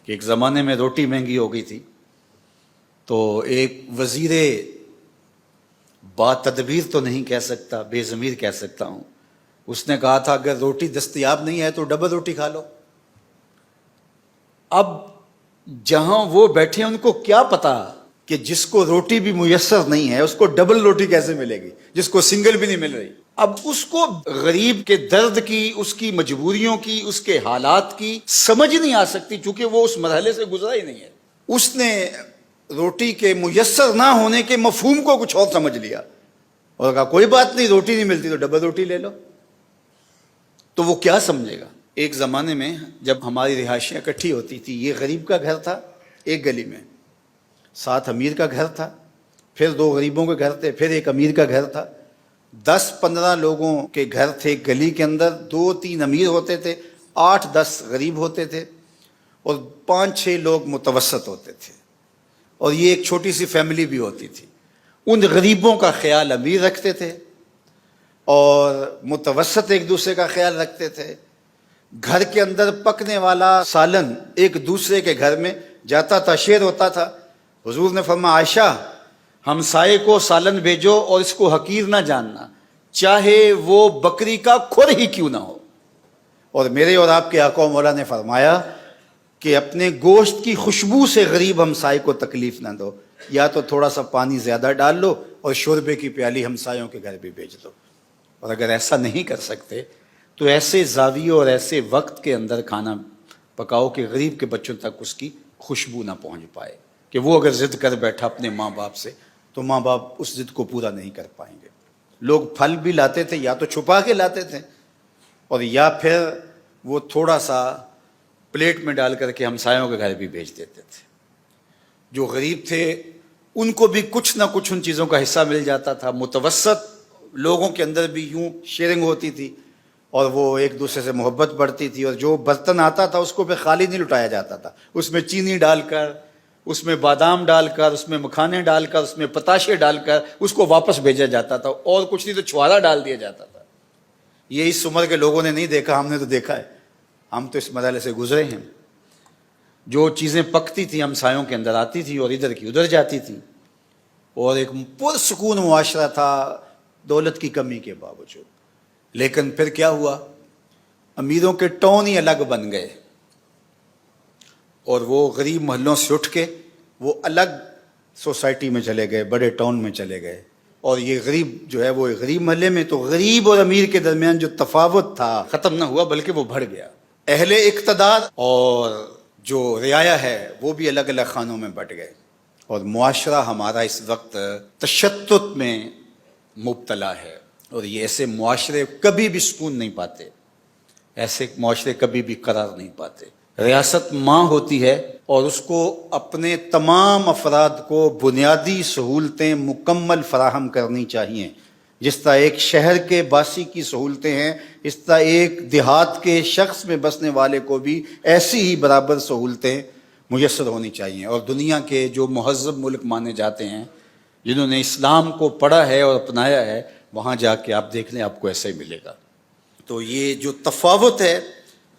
کہ ایک زمانے میں روٹی مہنگی ہو گئی تھی، تو ایک وزیر با تدبیر تو نہیں کہہ سکتا، بے ضمیر کہہ سکتا ہوں، اس نے کہا تھا اگر روٹی دستیاب نہیں ہے تو ڈبل روٹی کھا لو۔ اب جہاں وہ بیٹھے ان کو کیا پتا کہ جس کو روٹی بھی میسر نہیں ہے اس کو ڈبل روٹی کیسے ملے گی، جس کو سنگل بھی نہیں مل رہی۔ اب اس کو غریب کے درد کی، اس کی مجبوریوں کی، اس کے حالات کی سمجھ نہیں آ سکتی، چونکہ وہ اس مرحلے سے گزرا ہی نہیں ہے۔ اس نے روٹی کے میسر نہ ہونے کے مفہوم کو کچھ اور سمجھ لیا اور کہا کوئی بات نہیں، روٹی نہیں ملتی تو ڈبل روٹی لے لو۔ تو وہ کیا سمجھے گا؟ ایک زمانے میں جب ہماری رہائشیں اکٹھی ہوتی تھی، یہ غریب کا گھر تھا ایک گلی میں، ساتھ امیر کا گھر تھا، پھر دو غریبوں کے گھر تھے، پھر ایک امیر کا گھر تھا، 10-15 لوگوں کے گھر تھے گلی کے اندر، 2-3 امیر ہوتے تھے، 8-10 غریب ہوتے تھے، اور 5-6 لوگ متوسط ہوتے تھے، اور یہ ایک چھوٹی سی فیملی بھی ہوتی تھی۔ ان غریبوں کا خیال امیر رکھتے تھے اور متوسط ایک دوسرے کا خیال رکھتے تھے۔ گھر کے اندر پکنے والا سالن ایک دوسرے کے گھر میں جاتا تھا، شیئر ہوتا تھا۔ حضور نے فرمایا عائشہ ہمسائے کو سالن بھیجو اور اس کو حقیر نہ جاننا، چاہے وہ بکری کا کھر ہی کیوں نہ ہو۔ اور میرے اور آپ کے آقا و مولا نے فرمایا کہ اپنے گوشت کی خوشبو سے غریب ہمسائے کو تکلیف نہ دو، یا تو تھوڑا سا پانی زیادہ ڈال لو اور شوربے کی پیالی ہمسایوں کے گھر بھی بھیج دو۔ اور اگر ایسا نہیں کر سکتے تو ایسے زاویے اور ایسے وقت کے اندر کھانا پکاؤ کہ غریب کے بچوں تک اس کی خوشبو نہ پہنچ پائے، کہ وہ اگر ضد کر بیٹھا اپنے ماں باپ سے تو ماں باپ اس ضد کو پورا نہیں کر پائیں گے۔ لوگ پھل بھی لاتے تھے، یا تو چھپا کے لاتے تھے اور یا پھر وہ تھوڑا سا پلیٹ میں ڈال کر کے ہمسایوں کے گھر بھی بھیج دیتے تھے۔ جو غریب تھے ان کو بھی کچھ نہ کچھ ان چیزوں کا حصہ مل جاتا تھا۔ متوسط لوگوں کے اندر بھی یوں شیئرنگ ہوتی تھی اور وہ ایک دوسرے سے محبت بڑھتی تھی، اور جو برتن آتا تھا اس کو پھر خالی نہیں لٹایا جاتا تھا، اس میں چینی ڈال کر، اس میں بادام ڈال کر، اس میں مکھانے ڈال کر، اس میں پتاشے ڈال کر اس کو واپس بھیجا جاتا تھا، اور کچھ نہیں تو چھوارا ڈال دیا جاتا تھا۔ یہ اس عمر کے لوگوں نے نہیں دیکھا، ہم نے تو دیکھا ہے، ہم تو اس مرحلے سے گزرے ہیں۔ جو چیزیں پکتی تھیں ہمسایوں کے اندر آتی تھی اور ادھر کی ادھر جاتی تھی، اور ایک پرسکون معاشرہ تھا دولت کی کمی کے باوجود۔ لیکن پھر کیا ہوا؟ امیروں کے ٹون ہی الگ بن گئے، اور وہ غریب محلوں سے اٹھ کے وہ الگ سوسائٹی میں چلے گئے، بڑے ٹاؤن میں چلے گئے، اور یہ غریب جو ہے وہ غریب محلے میں، تو غریب اور امیر کے درمیان جو تفاوت تھا ختم نہ ہوا بلکہ وہ بڑھ گیا۔ اہل اقتدار اور جو رعایا ہے وہ بھی الگ الگ خانوں میں بٹ گئے، اور معاشرہ ہمارا اس وقت تشدد میں مبتلا ہے، اور یہ ایسے معاشرے کبھی بھی سکون نہیں پاتے، ایسے معاشرے کبھی بھی قرار نہیں پاتے۔ ریاست ماں ہوتی ہے اور اس کو اپنے تمام افراد کو بنیادی سہولتیں مکمل فراہم کرنی چاہیے۔ جس طرح ایک شہر کے باسی کی سہولتیں ہیں، اس طرح ایک دیہات کے شخص میں بسنے والے کو بھی ایسی ہی برابر سہولتیں میسر ہونی چاہیے۔ اور دنیا کے جو مہذب ملک مانے جاتے ہیں، جنہوں نے اسلام کو پڑھا ہے اور اپنایا ہے، وہاں جا کے آپ دیکھ لیں آپ کو ایسا ہی ملے گا۔ تو یہ جو تفاوت ہے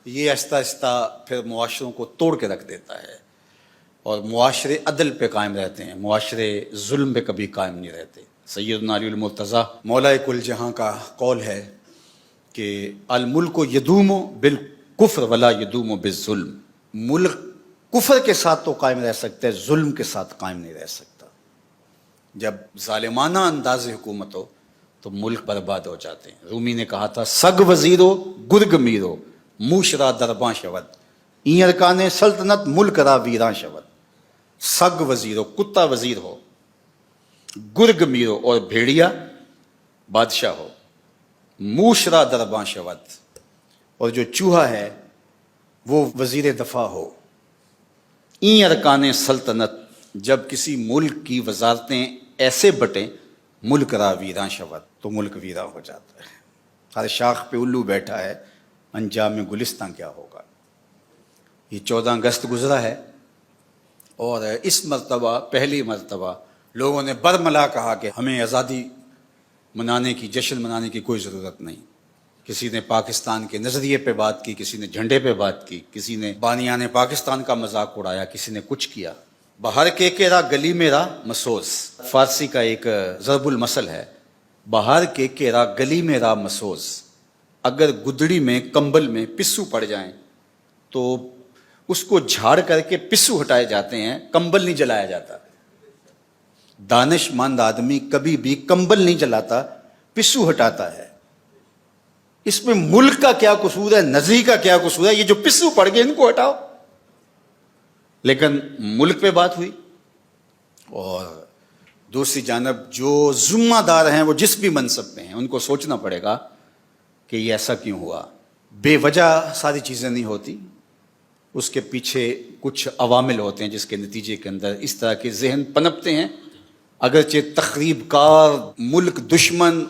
یہ آہستہ آہستہ پھر معاشروں کو توڑ کے رکھ دیتا ہے، اور معاشرے عدل پہ قائم رہتے ہیں، معاشرے ظلم پہ کبھی قائم نہیں رہتے۔ سیدنا علی المرتضیٰ مولا کل جہاں کا قول ہے کہ الملک یدوم بالکفر ولا یدوم بالظلم، ملک کفر کے ساتھ تو قائم رہ سکتا ہے، ظلم کے ساتھ قائم نہیں رہ سکتا۔ جب ظالمانہ انداز حکومت ہو تو ملک برباد ہو جاتے ہیں۔ رومی نے کہا تھا سگ وزیرو گرگ میرو موشرا درباں شود، این ارکان سلطنت ملک را ویراں شود۔ سگ وزیرو کتا وزیر ہو، گرگ میرو اور بھیڑیا بادشاہ ہو، موشرا درباں شود اور جو چوہا ہے وہ وزیر دفاع ہو، این ارکان سلطنت جب کسی ملک کی وزارتیں ایسے بٹیں ملک را ویراں شود تو ملک ویراں ہو جاتا ہے۔ ہر شاخ پہ الو بیٹھا ہے، انجام گلستان کیا ہوگا۔ یہ 14 اگست گزرا ہے، اور اس مرتبہ پہلی مرتبہ لوگوں نے برملا کہا کہ ہمیں آزادی منانے کی، جشن منانے کی کوئی ضرورت نہیں، کسی نے پاکستان کے نظریے پہ بات کی، کسی نے جھنڈے پہ بات کی، کسی نے بانیان پاکستان کا مذاق اڑایا، کسی نے کچھ کیا۔ باہر کے را گلی میں را مسوس، فارسی کا ایک ضرب المثل ہے، باہر کے را گلی میں را مسوس، اگر گدڑی میں کمبل میں پسو پڑ جائیں تو اس کو جھاڑ کر کے پسو ہٹائے جاتے ہیں، کمبل نہیں جلایا جاتا۔ دانش مند آدمی کبھی بھی کمبل نہیں جلاتا، پسو ہٹاتا ہے۔ اس میں ملک کا کیا قصور ہے، نظری کا کیا قصور ہے؟ یہ جو پسو پڑ گئے ان کو ہٹاؤ۔ لیکن ملک پہ بات ہوئی، اور دوسری جانب جو ذمہ دار ہیں وہ جس بھی منصب پہ ہیں ان کو سوچنا پڑے گا کہ یہ ایسا کیوں ہوا۔ بے وجہ ساری چیزیں نہیں ہوتی، اس کے پیچھے کچھ عوامل ہوتے ہیں جس کے نتیجے کے اندر اس طرح کے ذہن پنپتے ہیں۔ اگرچہ تخریب کار، ملک دشمن،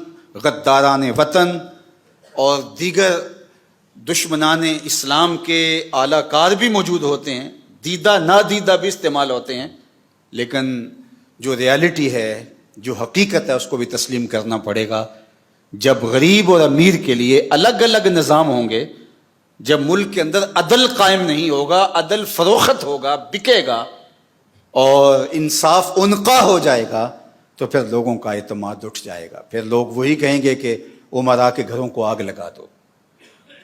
غداران وطن اور دیگر دشمنان اسلام کے اعلی کار بھی موجود ہوتے ہیں، دیدہ نادیدہ بھی استعمال ہوتے ہیں، لیکن جو ریالٹی ہے، جو حقیقت ہے، اس کو بھی تسلیم کرنا پڑے گا۔ جب غریب اور امیر کے لیے الگ الگ نظام ہوں گے، جب ملک کے اندر عدل قائم نہیں ہوگا، عدل فروخت ہوگا، بکے گا اور انصاف عنقا ہو جائے گا، تو پھر لوگوں کا اعتماد اٹھ جائے گا۔ پھر لوگ وہی کہیں گے کہ امراء کے گھروں کو آگ لگا دو،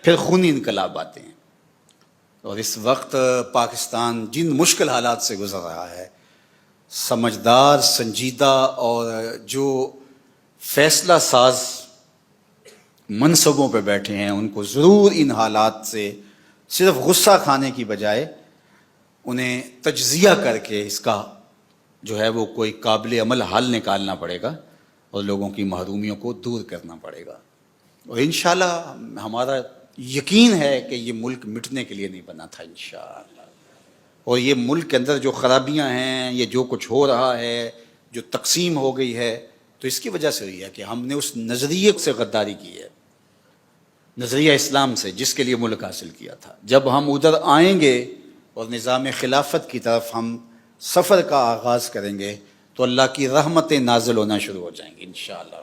پھر خونی انقلاب آتے ہیں۔ اور اس وقت پاکستان جن مشکل حالات سے گزر رہا ہے، سمجھدار، سنجیدہ اور جو فیصلہ ساز منصبوں پہ بیٹھے ہیں ان کو ضرور ان حالات سے صرف غصہ کھانے کی بجائے انہیں تجزیہ کر کے اس کا جو ہے وہ کوئی قابل عمل حل نکالنا پڑے گا اور لوگوں کی محرومیوں کو دور کرنا پڑے گا۔ اور انشاءاللہ ہمارا یقین ہے کہ یہ ملک مٹنے کے لیے نہیں بنا تھا انشاءاللہ، اور یہ ملک کے اندر جو خرابیاں ہیں، یہ جو کچھ ہو رہا ہے، جو تقسیم ہو گئی ہے، تو اس کی وجہ سے ہوئی ہے کہ ہم نے اس نظریے سے غداری کی ہے، نظریہ اسلام سے، جس کے لیے ملک حاصل کیا تھا۔ جب ہم ادھر آئیں گے اور نظام خلافت کی طرف ہم سفر کا آغاز کریں گے تو اللہ کی رحمتیں نازل ہونا شروع ہو جائیں گی انشاءاللہ۔